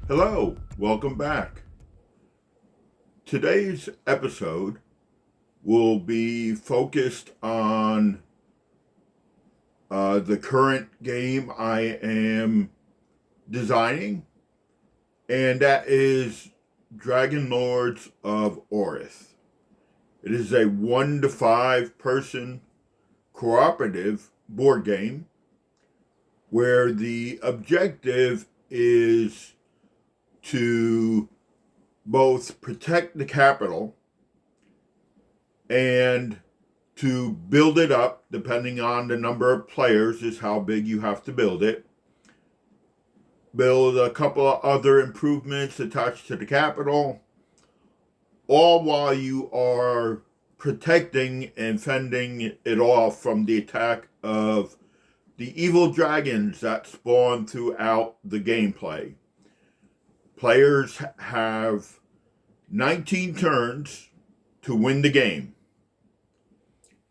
Hello, welcome back. Today's episode will be focused on the current game I am designing, and that is Dragonlords of Aurith. It is a 1 to 5 person cooperative board game where the objective is to both protect the capital and to build it up, depending on the number of players, is how big you have to build it. Build a couple of other improvements attached to the capital, all while you are protecting and fending it off from the attack of the evil dragons that spawn throughout the gameplay. Players have 19 turns to win the game.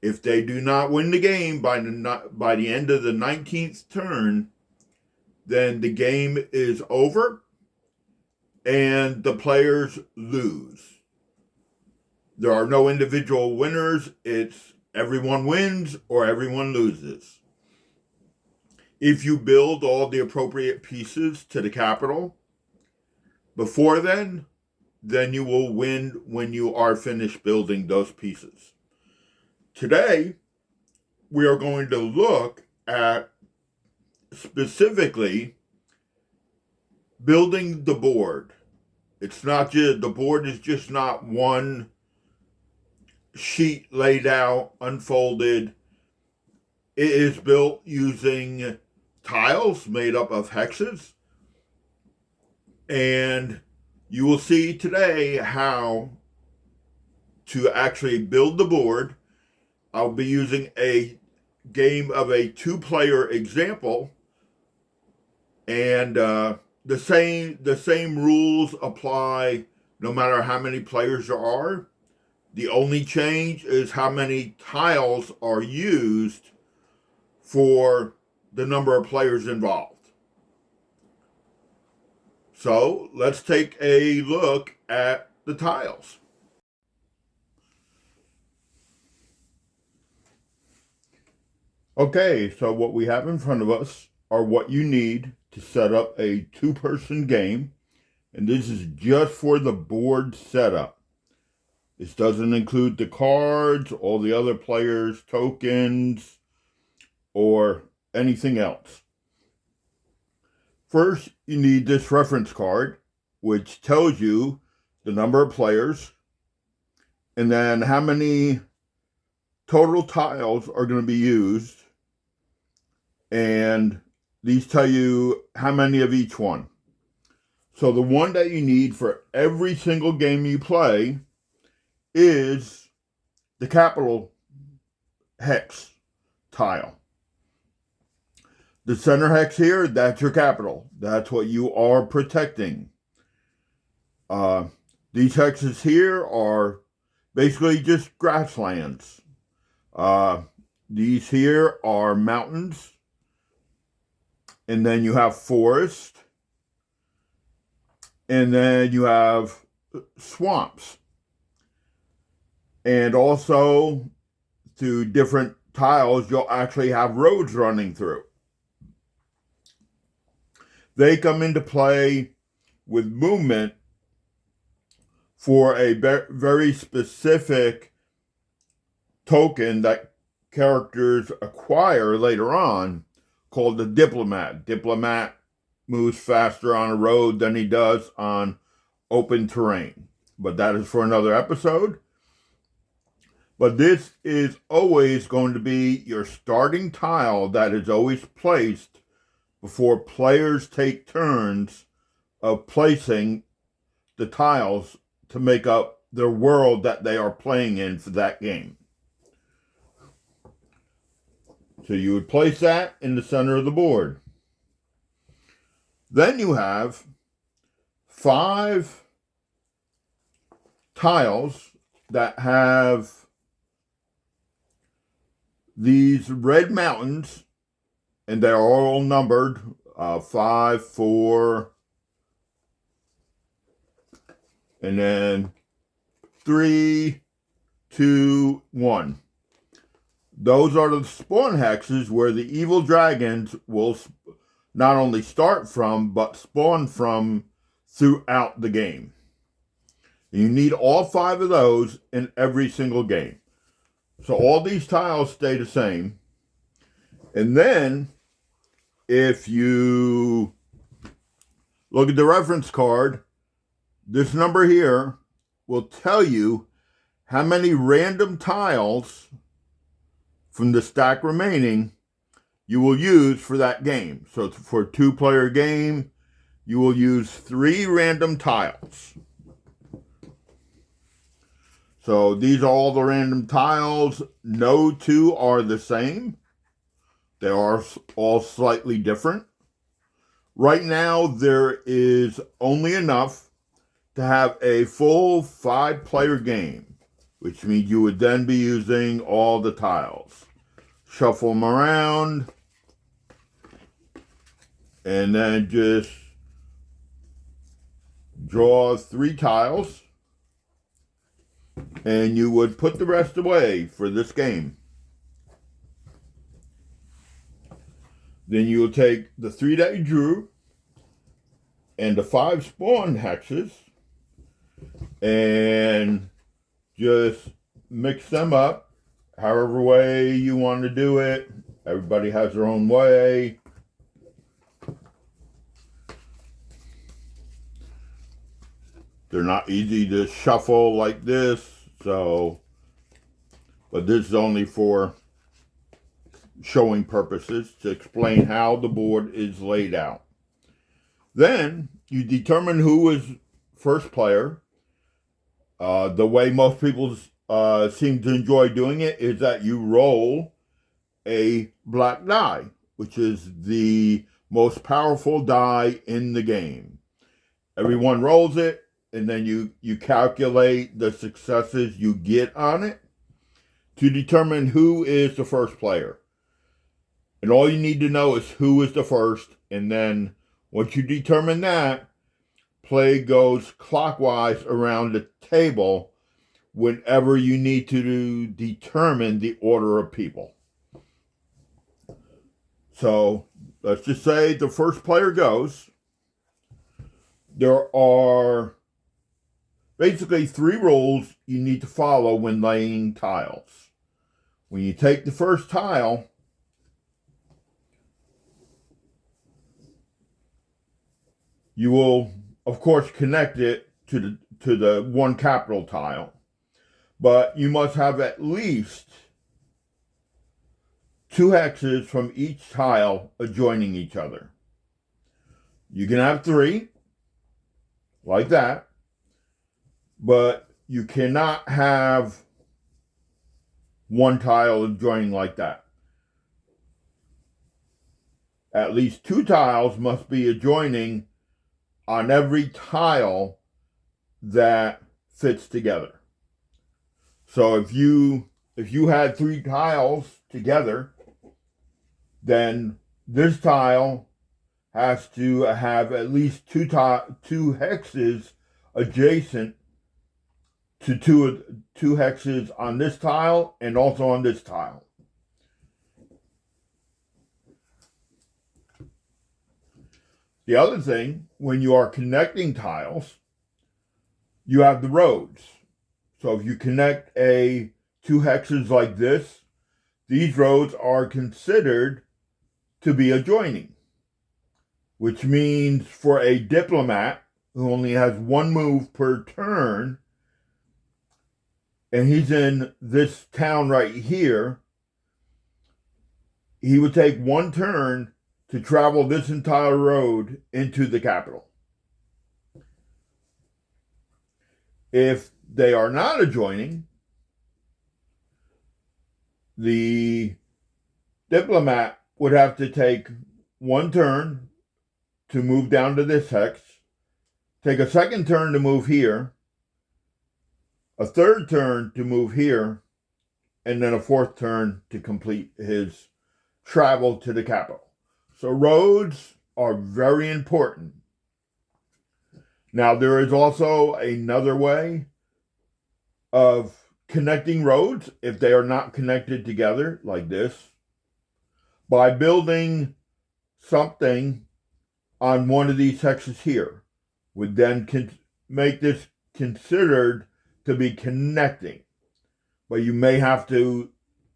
If they do not win the game by the end of the 19th turn, then the game is over and the players lose. There are no individual winners. It's everyone wins or everyone loses. If you build all the appropriate pieces to the capital before then you will win when you are finished building those pieces. Today, we are going to look at specifically building the board. It's not just, the board is just not one sheet laid out, unfolded. It is built using tiles made up of hexes. And you will see today how to actually build the board. I'll be using a game of a 2-player example, and the same rules apply no matter how many players there are. The only change is how many tiles are used for the number of players involved. So let's take a look at the tiles. Okay, so what we have in front of us are what you need to set up a 2-person game. And this is just for the board setup. This doesn't include the cards, all the other players' tokens, or anything else. First, you need this reference card, which tells you the number of players, and then how many total tiles are going to be used, and these tell you how many of each one. So the one that you need for every single game you play is the capital hex tile. The center hex here, that's your capital. That's what you are protecting. These hexes here are basically just grasslands. These here are mountains. And then you have forest. And then you have swamps. And also, through different tiles, you'll actually have roads running through. They come into play with movement for a very specific token that characters acquire later on, called the diplomat. Diplomat moves faster on a road than he does on open terrain. But that is for another episode. But this is always going to be your starting tile that is always placed before players take turns of placing the tiles to make up their world that they are playing in for that game. So you would place that in the center of the board. Then you have 5 tiles that have these red mountains, and they're all numbered 5, 4, And then 3, 2, 1. Those are the spawn hexes where the evil dragons will not only start from, but spawn from throughout the game. You need all 5 of those in every single game. So all these tiles stay the same. And then, if you look at the reference card, this number here will tell you how many random tiles from the stack remaining you will use for that game. So for a 2-player game, you will use 3 random tiles. So these are all the random tiles. No 2 are the same. They are all slightly different. Right now, there is only enough to have a full 5-player game, which means you would then be using all the tiles. Shuffle them around, and then just draw 3 tiles, and you would put the rest away for this game. Then you will take the 3 that you drew and the 5 spawn hexes and just mix them up however way you want to do it. Everybody has their own way. They're not easy to shuffle like this, but this is only for showing purposes to explain how the board is laid out. Then you determine who is first player. The way most people seem to enjoy doing it is that you roll a black die, which is the most powerful die in the game. Everyone rolls it, and then you calculate the successes you get on it to determine who is the first player. And all you need to know is who is the first, and then once you determine that, play goes clockwise around the table whenever you need to determine the order of people. So let's just say the first player goes. There are basically 3 rules you need to follow when laying tiles. When you take the first tile, you will, of course, connect it to the 1 capital tile, but you must have at least 2 hexes from each tile adjoining each other. You can have 3, like that, but you cannot have 1 tile adjoining like that. At least 2 tiles must be adjoining on every tile that fits together. So if you had 3 tiles together, then this tile has to have at least 2 hexes adjacent to 2 hexes on this tile and also on this tile. The other thing, when you are connecting tiles, you have the roads. So if you connect 2 hexes like this, these roads are considered to be adjoining, which means for a diplomat who only has 1 move per turn, and he's in this town right here, he would take 1 turn to travel this entire road into the capital. If they are not adjoining, the diplomat would have to take 1 turn to move down to this hex, take a 2nd turn to move here, a 3rd turn to move here, and then a 4th turn to complete his travel to the capital. So roads are very important. Now, there is also another way of connecting roads if they are not connected together, like this, by building something on one of these hexes here, would then make this considered to be connecting. But you may have to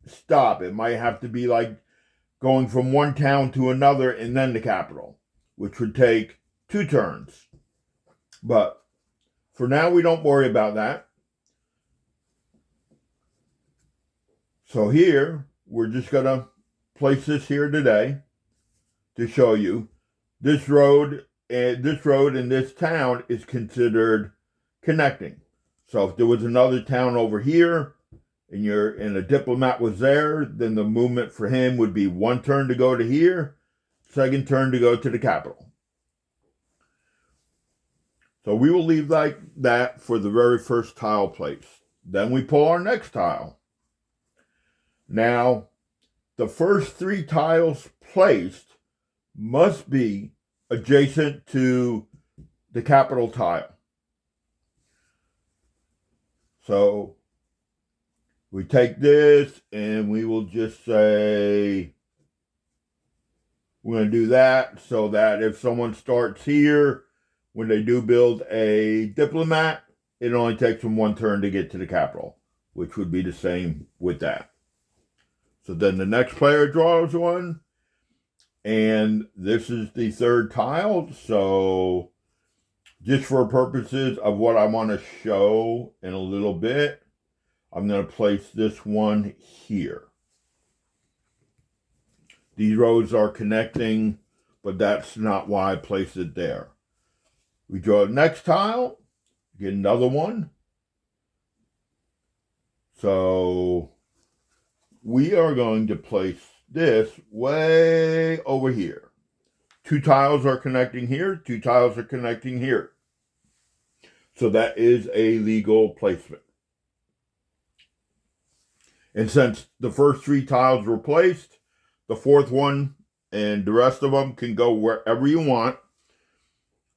stop. It might have to be like going from one town to another and then the capital, which would take 2 turns. But for now, we don't worry about that. So here, we're just going to place this here today to show you this road and this town is considered connecting. So if there was another town over here and a diplomat was there, then the movement for him would be 1 turn to go to here, 2nd turn to go to the capital. So we will leave like that for the very first tile place. Then we pull our next tile. Now, the first 3 tiles placed must be adjacent to the capital tile. So we take this and we will just say we're going to do that so that if someone starts here, when they do build a diplomat, it only takes them 1 turn to get to the capital, which would be the same with that. So then the next player draws one, and this is the 3rd tile. So just for purposes of what I want to show in a little bit, I'm going to place this one here. These rows are connecting, but that's not why I placed it there. We draw the next tile, get another one. So we are going to place this way over here. 2 tiles are connecting here, 2 tiles are connecting here. So that is a legal placement. And since the first 3 tiles were placed, the 4th one and the rest of them can go wherever you want,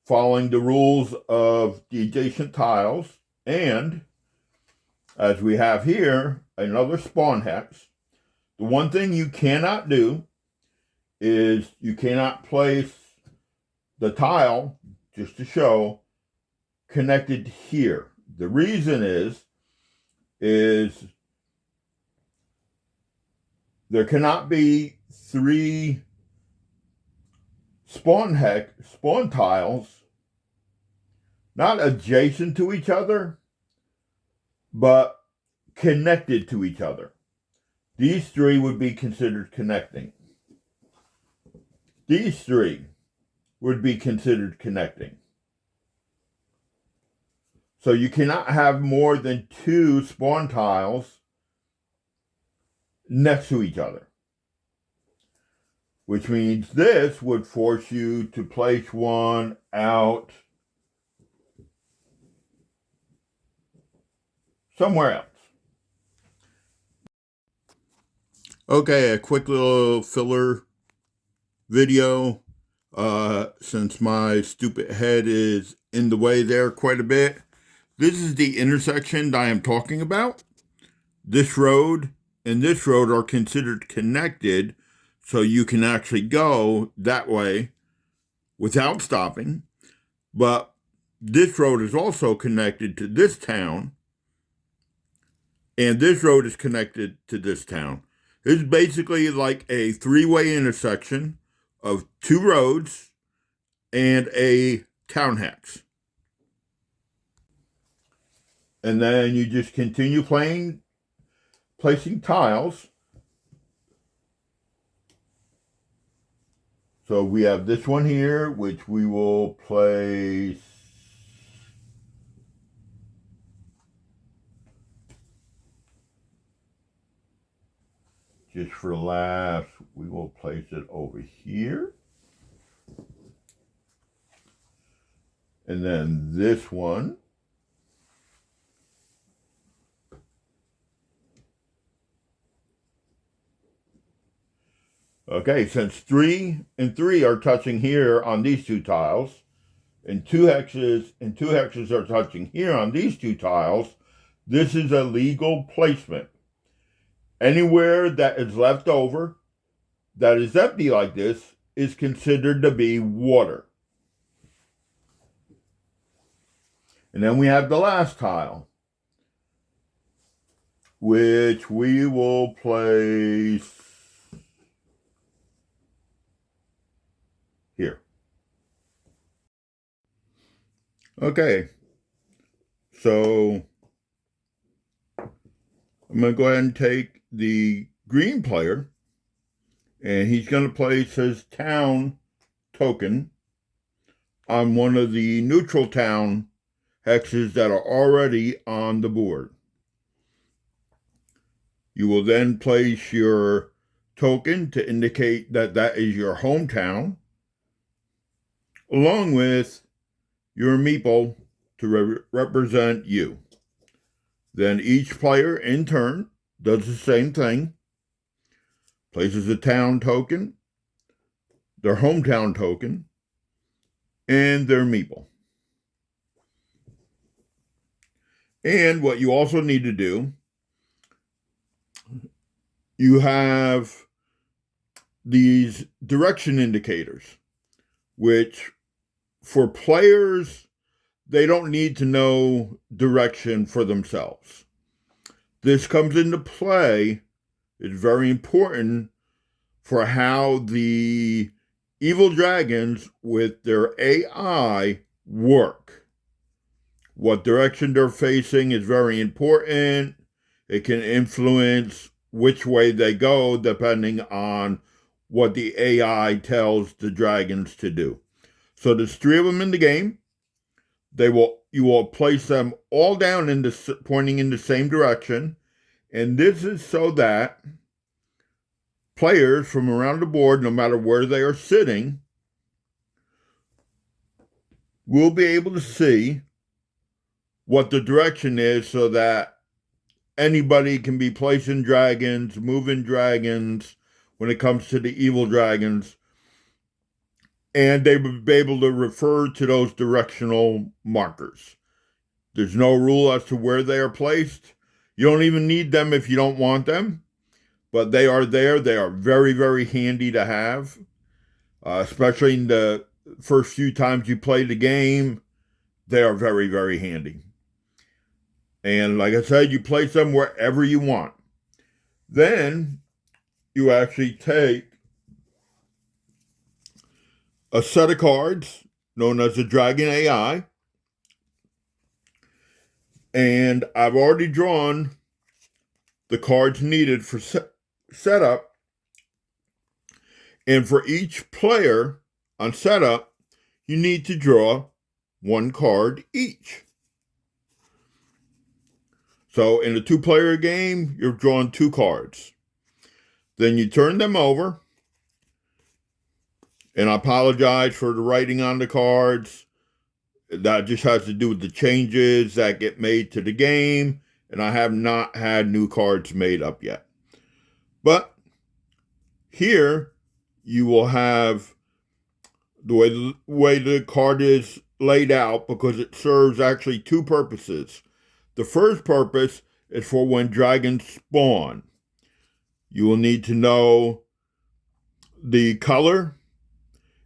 following the rules of the adjacent tiles. And as we have here, another spawn hex. The one thing you cannot do is you cannot place the tile, just to show, connected here. The reason is there cannot be 3 spawn tiles not adjacent to each other, but connected to each other. These 3 would be considered connecting. These 3 would be considered connecting. So you cannot have more than 2 spawn tiles next to each other. Which means this would force you to place one out somewhere else. Okay, a quick little filler video, since my stupid head is in the way there quite a bit. This is the intersection that I am talking about. This road and this road are considered connected, so you can actually go that way without stopping. But this road is also connected to this town, and this road is connected to this town. It's basically like a 3-way intersection of 2 roads and a town hex. And then you just continue placing tiles. So we have this one here, which we will place just for laughs. We will place it over here. And then this one. Okay, since 3 and 3 are touching here on these 2 tiles, and two hexes are touching here on these two tiles, this is a legal placement. Anywhere that is left over, that is empty like this, is considered to be water. And then we have the last tile, which we will place here. Okay, so I'm going to go ahead and take the green player, and he's going to place his town token on one of the neutral town hexes that are already on the board. You will then place your token to indicate that that is your hometown, along with your meeple to represent you. Then each player in turn does the same thing, places a town token, their hometown token, and their meeple. And what you also need to do, you have these direction indicators, which for players, they don't need to know direction for themselves. This comes into play, it's very important for how the evil dragons with their AI work. What direction they're facing is very important. It can influence which way they go depending on what the AI tells the dragons to do. So there's 3 of them in the game. You will place them all down pointing in the same direction. And this is so that players from around the board, no matter where they are sitting, will be able to see what the direction is so that anybody can be placing dragons, moving dragons when it comes to the evil dragons. And they will be able to refer to those directional markers. There's no rule as to where they are placed. You don't even need them if you don't want them. But they are there. They are very, very handy to have. Especially in the first few times you play the game. They are very, very handy. And like I said, you place them wherever you want. Then you actually take a set of cards known as the Dragon AI. And I've already drawn the cards needed for setup. And for each player on setup, you need to draw 1 card each. So in a 2-player game, you're drawing 2 cards. Then you turn them over. And I apologize for the writing on the cards. That just has to do with the changes that get made to the game. And I have not had new cards made up yet. But here you will have the way the card is laid out, because it serves actually 2 purposes. The first purpose is for when dragons spawn. You will need to know the color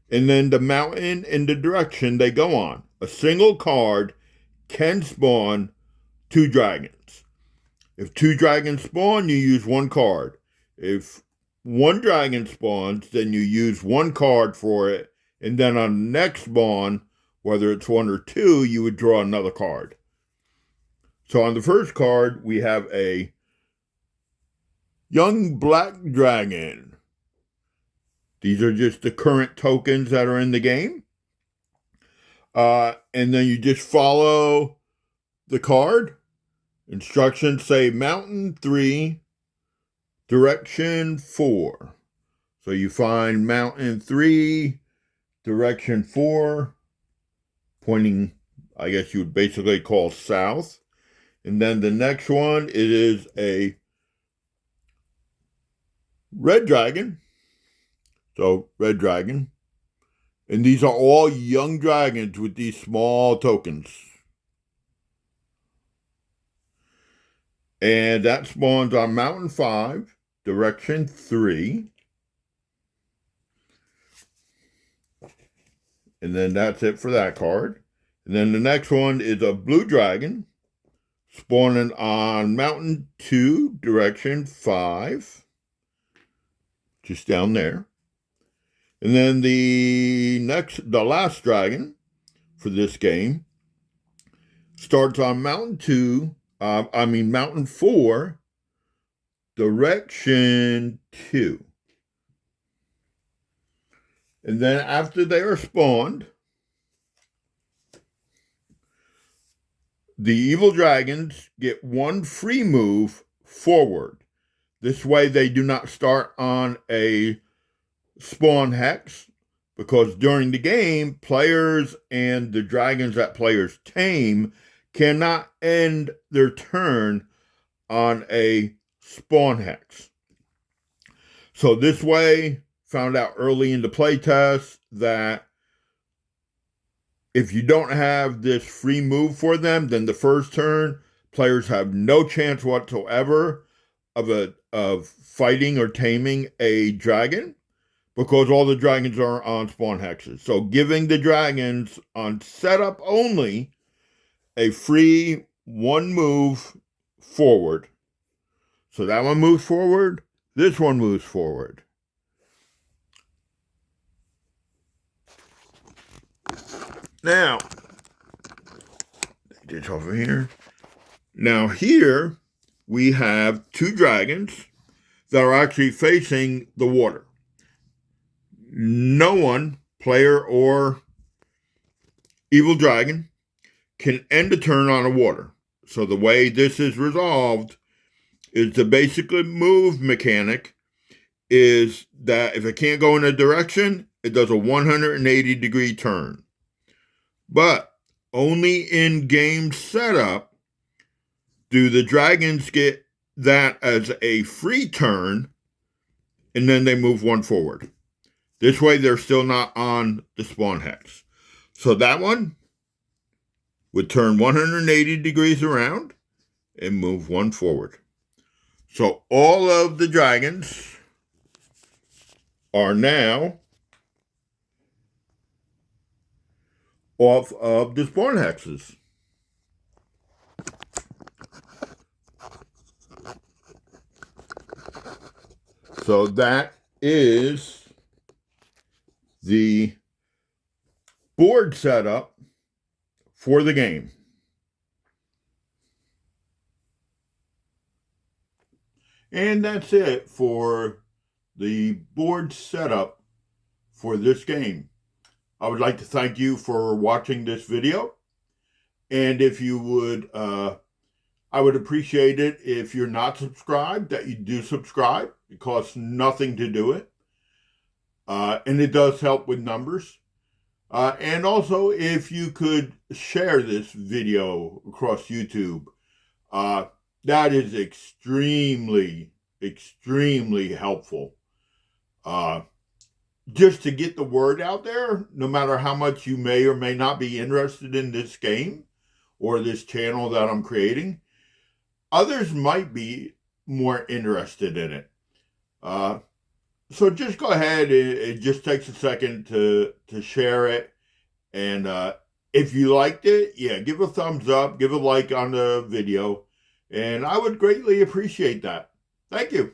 and then the mountain and the direction they go on. A single card can spawn 2 dragons. If 2 dragons spawn, you use 1 card. If 1 dragon spawns, then you use 1 card for it. And then on the next spawn, whether it's 1 or 2, you would draw another card. So on the first card, we have a young black dragon. These are just the current tokens that are in the game. And then you just follow the card. Instructions say mountain 3, direction 4. So you find mountain 3, direction 4, pointing, I guess you would basically call south. And then the next one, it is a red dragon. So red dragon. And these are all young dragons with these small tokens. And that spawns on Mountain 5, Direction 3. And then that's it for that card. And then the next one is a blue dragon, spawning on Mountain 2, Direction 5. Just down there. And then the last dragon for this game starts on Mountain 4, Direction 2. And then after they are spawned, the evil dragons get one free move forward. This way they do not start on a spawn hex, because during the game, players and the dragons that players tame cannot end their turn on a spawn hex. So this way, found out early in the playtest that if you don't have this free move for them, then the first turn, players have no chance whatsoever of fighting or taming a dragon, because all the dragons are on spawn hexes. So giving the dragons on setup only a free one move forward. So that one moves forward, this one moves forward. Now, this over here. Now here we have two dragons that are actually facing the water. No one, player or evil dragon, can end a turn on a water. So the way this is resolved is the basic move mechanic is that if it can't go in a direction, it does a 180-degree turn. But only in game setup do the dragons get that as a free turn, and then they move one forward. This way, they're still not on the spawn hex. So that one would turn 180 degrees around and move one forward. So all of the dragons are now off of the spawn hexes. So that is the board setup for the game. And that's it for the board setup for this game. I would like to thank you for watching this video. And if you would, I would appreciate it if you're not subscribed, that you do subscribe. It costs nothing to do it. And it does help with numbers. And also, if you could share this video across YouTube, that is extremely, extremely helpful. Just to get the word out there, no matter how much you may or may not be interested in this game or this channel that I'm creating, others might be more interested in it. So just go ahead. It just takes a second to share it. And if you liked it, yeah, give a thumbs up, give a like on the video. And I would greatly appreciate that. Thank you.